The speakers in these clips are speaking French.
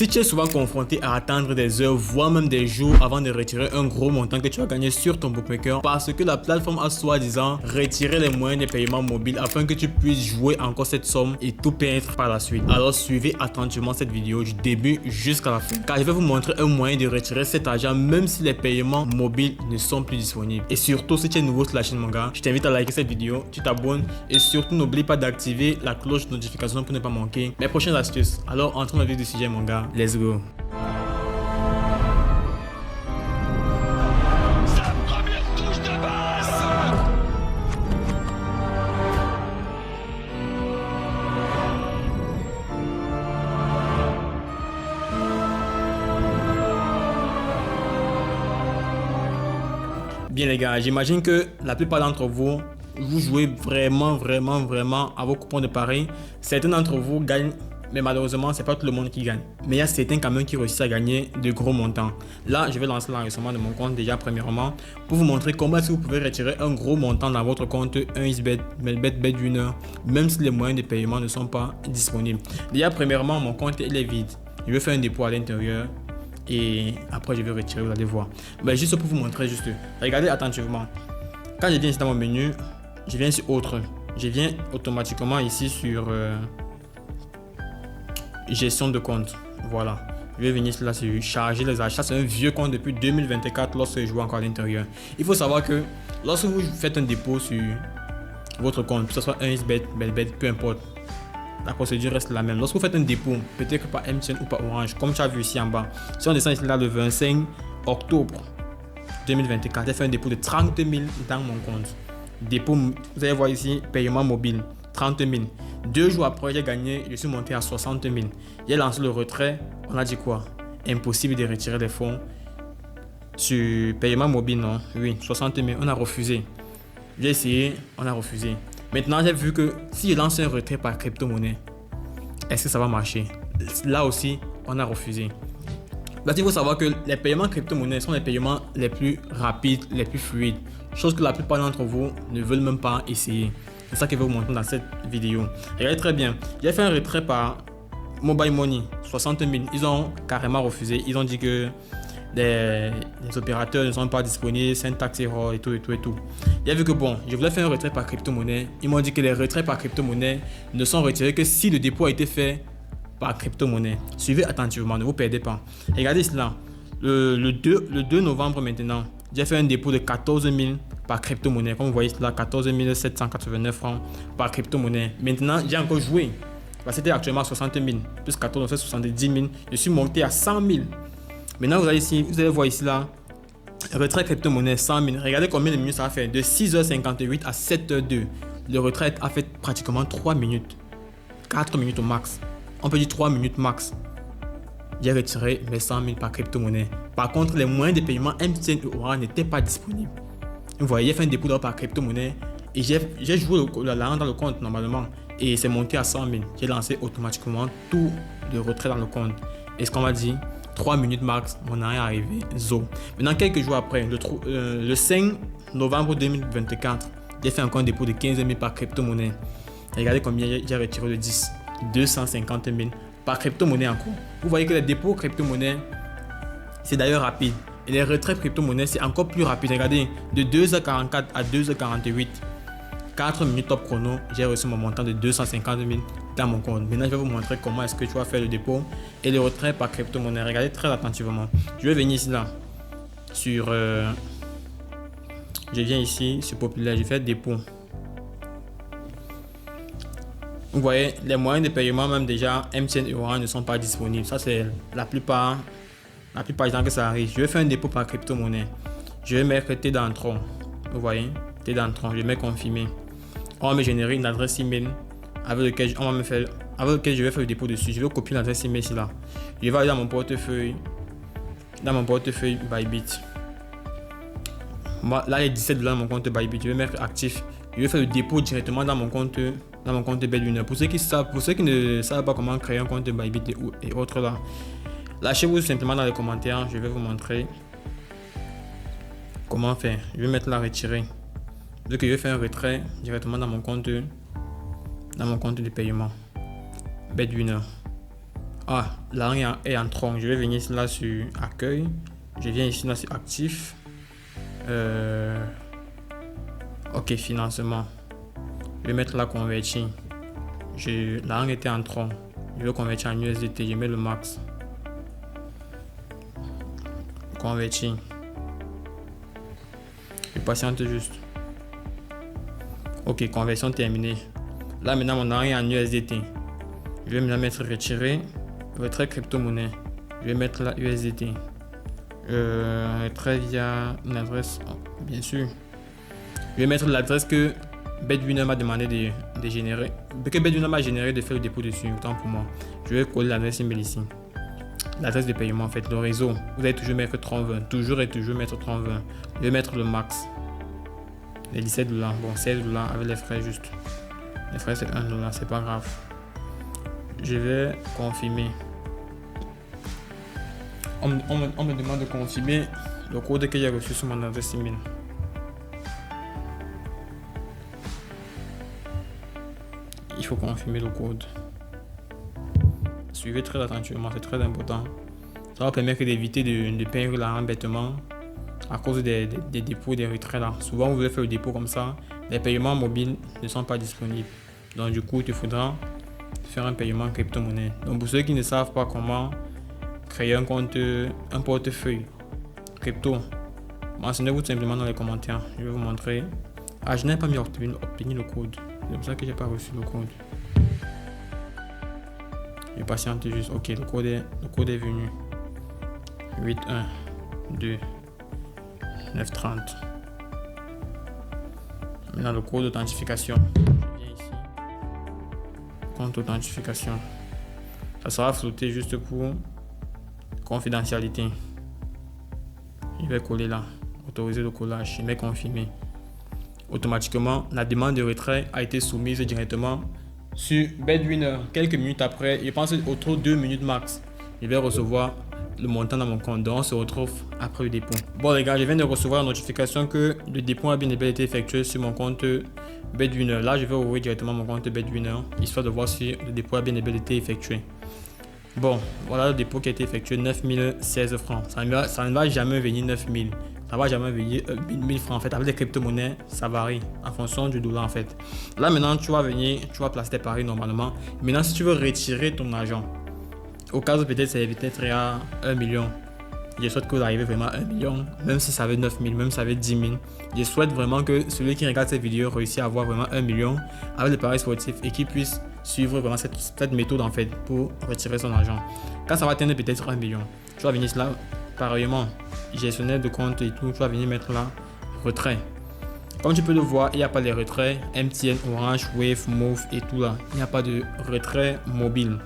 Si tu es souvent confronté à attendre des heures, voire même des jours avant de retirer un gros montant que tu as gagné sur ton bookmaker parce que la plateforme a soi-disant retiré les moyens de paiement mobile afin que tu puisses jouer encore cette somme et tout perdre par la suite. Alors suivez attentivement cette vidéo du début jusqu'à la fin car je vais vous montrer un moyen de retirer cet argent même si les paiements mobiles ne sont plus disponibles. Et surtout si tu es nouveau sur la chaîne mon gars, je t'invite à liker cette vidéo, tu t'abonnes et surtout n'oublie pas d'activer la cloche de notification pour ne pas manquer mes prochaines astuces. Alors entrons dans le vif du sujet mon gars. Let's go. Bien les gars, j'imagine que la plupart d'entre vous, vous jouez vraiment à vos coupons de paris. Certains d'entre vous gagnent, mais malheureusement, c'est pas tout le monde qui gagne. Mais il y a certains quand même qui réussissent à gagner de gros montants. Là, je vais lancer l'enregistrement de mon compte déjà premièrement pour vous montrer comment est-ce que vous pouvez retirer un gros montant dans votre compte 1xBet, BetWinner, même si les moyens de paiement ne sont pas disponibles. Déjà premièrement, mon compte il est vide. Je vais faire un dépôt à l'intérieur. Et après je vais retirer, vous allez voir. Mais juste pour vous montrer juste. Regardez attentivement. Quand je viens ici dans mon menu, je viens sur autre. Je viens automatiquement ici sur gestion de compte. Voilà. Je vais venir là sur charger les achats. C'est un vieux compte depuis 2024 lorsque je joue encore à l'intérieur. Il faut savoir que lorsque vous faites un dépôt sur votre compte, que ce soit 1xBet, BetBet, peu importe. La procédure reste la même. Lorsque vous faites un dépôt, peut-être par MTN ou par Orange, comme tu as vu ici en bas, si on descend ici là le 25 octobre 2024, j'ai fait un dépôt de 30 000 dans mon compte. Dépôt, vous allez voir ici, paiement mobile, 30 000. 2 jours après, j'ai gagné, je suis monté à 60 000. J'ai lancé le retrait, on a dit quoi? Impossible de retirer les fonds sur paiement mobile, non? Oui, 60 000, on a refusé. J'ai essayé, on a refusé. Maintenant, j'ai vu que si je lance un retrait par crypto-monnaie, est-ce que ça va marcher? Là aussi, on a refusé. Là, il faut savoir que les paiements crypto-monnaie sont les paiements les plus rapides, les plus fluides. Chose que la plupart d'entre vous ne veulent même pas essayer. C'est ça que je vais vous montrer dans cette vidéo. Regardez très bien. J'ai fait un retrait par Mobile Money, 60 000. Ils ont carrément refusé. Ils ont dit que les opérateurs ne sont pas disponibles, c'est un taxe error et tout. J'ai vu que bon, je voulais faire un retrait par crypto-monnaie. Ils m'ont dit que les retraits par crypto-monnaie ne sont retirés que si le dépôt a été fait par crypto-monnaie. Suivez attentivement, ne vous perdez pas. Regardez cela. Le 2 novembre maintenant, j'ai fait un dépôt de 14 000 par crypto-monnaie. Comme vous voyez cela, 14 789 francs par crypto-monnaie. Maintenant, j'ai encore joué. C'était actuellement 60 000. Plus 14, ça fait 70 000. Je suis monté à 100 000. Maintenant, vous allez voir ici là, retrait crypto-monnaie 100 000. Regardez combien de minutes ça a fait. De 6h58 à 7h02. Le retrait a fait pratiquement 3 minutes. 4 minutes au max. On peut dire 3 minutes max. J'ai retiré mes 100 000 par crypto-monnaie. Par contre, les moyens de paiement MTN et Orange n'étaient pas disponibles. Vous voyez, j'ai fait un dépôt par crypto-monnaie et j'ai joué l'argent dans le compte normalement. Et c'est monté à 100 000. J'ai lancé automatiquement tout le retrait dans le compte. Et ce qu'on m'a dit, 3 minutes max, mon argent est arrivé, zo. Maintenant, quelques jours après, le 5 novembre 2024, j'ai fait encore un dépôt de 15 000 par crypto-monnaie. Regardez combien j'ai retiré de 10. 250 000 par crypto-monnaie encore. Vous voyez que les dépôts crypto-monnaie, c'est d'ailleurs rapide. Et les retraits crypto-monnaie, c'est encore plus rapide. Regardez, de 2h44 à 2h48, 4 minutes top chrono, j'ai reçu mon montant de 250 000 dans mon compte. Maintenant, je vais vous montrer comment est-ce que tu vas faire le dépôt et le retrait par crypto-monnaie. Regardez très attentivement. Je vais venir ici là, sur... je viens ici, sur Populaire, je fais dépôt. Vous voyez, les moyens de paiement, même déjà, MTN et Orange ne sont pas disponibles. Ça, c'est la plupart du temps que ça arrive. Je vais faire un dépôt par crypto-monnaie. Je vais mettre T dans Tron. Vous voyez, T dans Tron. Je vais confirmer. On va me générer une adresse email avec laquelle je vais faire le dépôt dessus. Je vais copier l'adresse email ici là. Je vais aller dans mon portefeuille. Bybit. Moi, là, il y a 17 $ dans mon compte Bybit. Je vais mettre actif. Je vais faire le dépôt directement dans mon compte BetWinner. Pour ceux qui ne savent pas comment créer un compte Bybit et autres là, lâchez-vous simplement dans les commentaires. Je vais vous montrer comment faire. Je vais mettre là retirer. Donc je vais faire un retrait directement dans mon compte de paiement BetWinner. Ah, l'argent est en tronc. Je vais venir là sur accueil. Je viens ici là sur actif. Ok, financement. Je vais mettre là convertir. L'argent était en tronc. Je vais convertir en USDT. Je mets le max. Convertir. Je patiente juste. Ok, conversion terminée. Là maintenant mon argent est en USDT. Je vais maintenant mettre retirer. Retrait crypto-monnaie. Je vais mettre là USDT. Retrait via une adresse. Oh, bien sûr. Je vais mettre l'adresse que Bedwinner m'a demandé de générer. Que Bedwinner m'a généré de faire le dépôt dessus. Autant pour moi. Je vais coller l'adresse email ici. L'adresse de paiement en fait. Le réseau. Vous allez toujours mettre 3020. Toujours et toujours mettre 3020. Je vais mettre le max. Les 17 $. Bon, 16 $ avec les frais juste. Les frais c'est 1 $. C'est pas grave. Je vais confirmer. On me demande de confirmer le code que j'ai reçu sur mon adresse email. Il faut confirmer le code. Suivez très attentivement, c'est très important. Ça va permettre d'éviter de perdre l'argent bêtement à cause des dépôts et des retraits là. Souvent vous voulez faire le dépôt comme ça, les paiements mobiles ne sont pas disponibles. Donc du coup il te faudra faire un paiement crypto-monnaie. Donc pour ceux qui ne savent pas comment créer un compte, un portefeuille crypto, mentionnez-vous tout simplement dans les commentaires. Je vais vous montrer. Ah, je n'ai pas mis obtenir le code. C'est pour ça que j'ai pas reçu le code. Je patiente juste. Ok, le code est venu. 812 930. Maintenant le code d'authentification. Je viens ici. Compte authentification. Ça sera flouté juste pour confidentialité. Je vais coller là. Autoriser le collage. Je vais confirmer. Automatiquement, la demande de retrait a été soumise directement sur Bedwinner. Quelques minutes après, je pense autour de 2 minutes max, je vais recevoir le montant dans mon compte. Donc on se retrouve après le dépôt. Bon les gars, je viens de recevoir la notification que le dépôt a bien été effectué sur mon compte Bedwinner. Là, je vais ouvrir directement mon compte Bedwinner, histoire de voir si le dépôt a bien été effectué. Bon, voilà le dépôt qui a été effectué, 9016 francs. Ça ne va jamais venir 9000. Ça va jamais venir 1000 francs en fait. Avec les crypto-monnaies, ça varie en fonction du dollar en fait. Là maintenant, tu vas venir, tu vas placer tes paris normalement. Maintenant, si tu veux retirer ton argent, au cas où peut-être c'est peut-être à 1 million. Je souhaite que vous arrivez vraiment à 1 million, même si ça veut 9000, même si ça veut 10 000. Je souhaite vraiment que celui qui regarde cette vidéo réussisse à avoir vraiment 1 million avec les paris sportifs et qu'il puisse suivre vraiment cette méthode en fait pour retirer son argent. Quand ça va atteindre peut-être 1 million, tu vas venir là, pareillement, gestionnaire de compte et tout, tu vas venir mettre là, retrait. Comme tu peux le voir, il n'y a pas les retraits MTN, Orange, Wave, Move et tout là. Il n'y a pas de retrait mobile.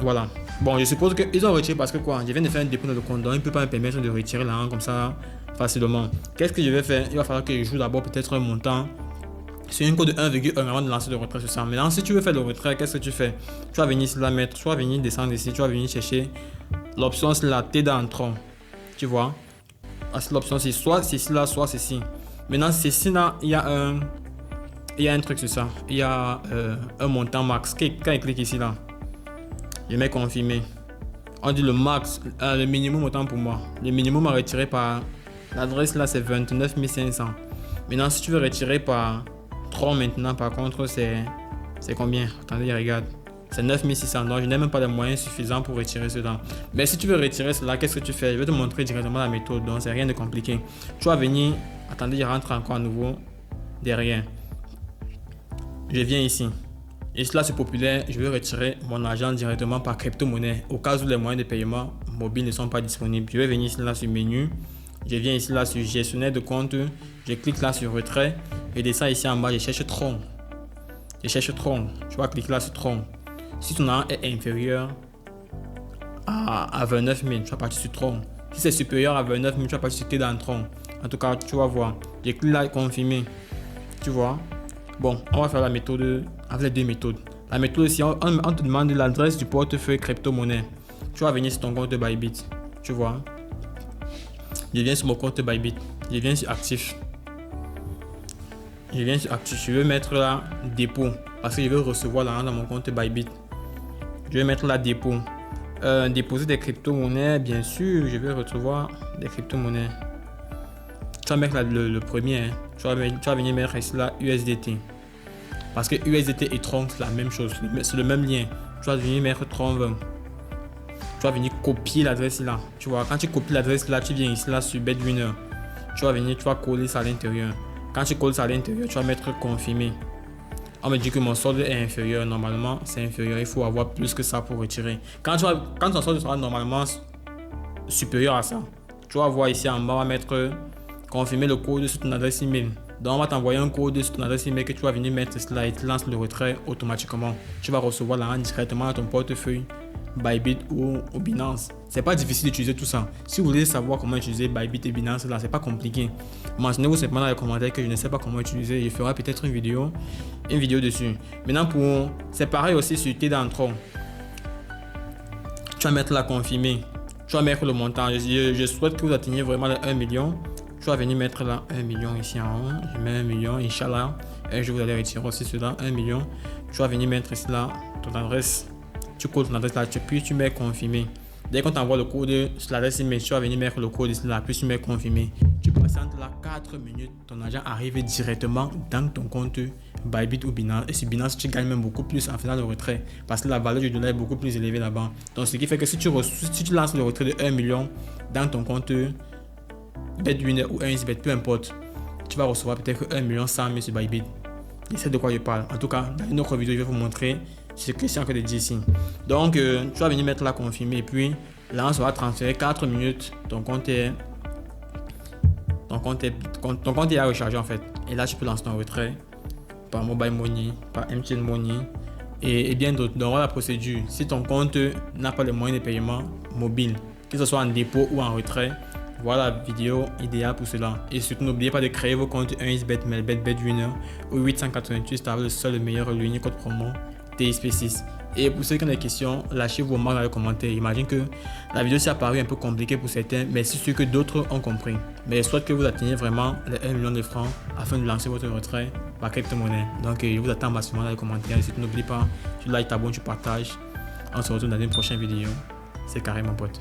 Voilà. Bon, je suppose qu'ils ont retiré parce que quoi, je viens de faire un dépôt dans le compte, donc ils ne peuvent pas me permettre de retirer l'argent comme ça facilement. Qu'est-ce que je vais faire? Il va falloir que je joue d'abord peut-être un montant sur une code de 1,1 avant de lancer le retrait sur ça. Maintenant, si tu veux faire le retrait, qu'est-ce que tu fais? Tu vas venir ici la mettre, tu vas venir descendre ici, tu vas venir chercher l'option c'est la T d'entrée. Tu vois? L'option c'est soit ceci là, soit ceci. Maintenant, ceci là, il y a un truc sur ça. Il y a un montant max. Quand il clique ici là, je mets confirmer. On dit le max, le minimum autant pour moi. Le minimum à retirer par l'adresse là c'est 29 500. Maintenant si tu veux retirer par 3 maintenant par contre c'est combien? Attendez, regarde. C'est 9600. Donc je n'ai même pas les moyens suffisants pour retirer cela. Mais si tu veux retirer cela, qu'est-ce que tu fais? Je vais te montrer directement la méthode. Donc c'est rien de compliqué. Tu vas venir. Attendez, je rentre encore à nouveau derrière. Je viens ici. Et cela c'est populaire, je vais retirer mon argent directement par crypto-monnaie au cas où les moyens de paiement mobiles ne sont pas disponibles. Je vais venir ici là sur menu, je viens ici là sur gestionnaire de compte, je clique là sur retrait et descends ici en bas, je cherche Tron. Je cherche Tron, tu vas cliquer là sur Tron. Si ton argent est inférieur à 29 000, tu vas partir sur Tron. Si c'est supérieur à 29 000, tu vas partir sur dans Tron. En tout cas, tu vas voir. Je clique là confirmer. Tu vois. Bon, on va faire la méthode avec les deux méthodes. La méthode ici, on te demande l'adresse du portefeuille crypto-monnaie. Tu vas venir sur ton compte Bybit. Tu vois. Je viens sur mon compte Bybit. Je viens sur actif. Je veux mettre là dépôt parce que je veux recevoir l'argent dans mon compte Bybit. Je vais mettre là dépôt. Déposer des crypto-monnaies, bien sûr, je vais recevoir des crypto-monnaies. Tu vas mettre là le premier, hein. Tu vas venir mettre ici là USDT. Parce que USDT et Tron, c'est la même chose, c'est le même lien. Tu vas venir mettre Tron. Tu vas venir copier l'adresse là. Tu vois, quand tu copies l'adresse là, tu viens ici là sur BitWinner. Tu vas coller ça à l'intérieur. Quand tu colles ça à l'intérieur, tu vas mettre confirmer. On me dit que mon solde est inférieur. Normalement, c'est inférieur. Il faut avoir plus que ça pour retirer. Quand ton solde sera normalement supérieur à ça, tu vas voir ici en bas, on va mettre confirmer le code sur ton adresse email. Donc, on va t'envoyer un code sur ton adresse email que tu vas venir mettre cela et tu lances le retrait automatiquement. Tu vas recevoir l'argent directement dans ton portefeuille Bybit ou Binance. C'est pas difficile d'utiliser tout ça. Si vous voulez savoir comment utiliser Bybit et Binance, là, c'est pas compliqué. Mentionnez-vous simplement dans les commentaires que je ne sais pas comment utiliser. Je ferai peut-être une vidéo dessus. Maintenant, c'est pareil aussi sur Tron. Tu vas mettre là confirmer. Tu vas mettre le montant. Je souhaite que vous atteigniez vraiment les 1 million. Tu vas venir mettre là 1 million ici en haut. Je mets 1 million, Inch'Allah. Et je vous allez retirer aussi cela, 1 million. Tu vas venir mettre ici là ton adresse. Tu codes ton adresse là, puis tu mets confirmer. Dès qu'on t'envoie le code sur l'adresse email, tu vas venir mettre le code ici là, puis tu mets confirmer. Tu patientes là 4 minutes, ton argent arrive directement dans ton compte Bybit ou Binance. Et sur Binance, tu gagnes même beaucoup plus en faisant le retrait parce que la valeur du dollar est beaucoup plus élevée là-bas. Donc, ce qui fait que si tu lances le retrait de 1 million dans ton compte BitWinner ou 1xBet, peu importe, tu vas recevoir peut-être 1 million 100 000 sur Bybit. Et c'est de quoi je parle. En tout cas, dans une autre vidéo, je vais vous montrer ce que c'est encore de dire ici. Donc, tu vas venir mettre là confirmer et puis là, on sera transféré 4 minutes. Ton compte est à recharger en fait. Et là, tu peux lancer ton retrait par Mobile Money, par MTN Money et bien d'autres. Donc, voilà la procédure. Si ton compte n'a pas le moyen de paiement mobile, que ce soit en dépôt ou en retrait, voilà la vidéo idéale pour cela. Et surtout, n'oubliez pas de créer vos comptes 1xBet, Melbet, BitWinner ou 888, c'est le seul, le meilleur, l'unique code promo TSP6. Et pour ceux qui ont des questions, lâchez vos remarques dans les commentaires. J'imagine que la vidéo s'est apparue un peu compliquée pour certains, mais c'est sûr que d'autres ont compris. Mais je souhaite que vous atteigniez vraiment les 1 million de francs afin de lancer votre retrait par crypto-monnaie. Donc, je vous attends massivement dans les commentaires. Et surtout, n'oublie pas, tu likes, t'abonnes, tu partages. On se retrouve dans une prochaine vidéo. C'est carré, mon pote.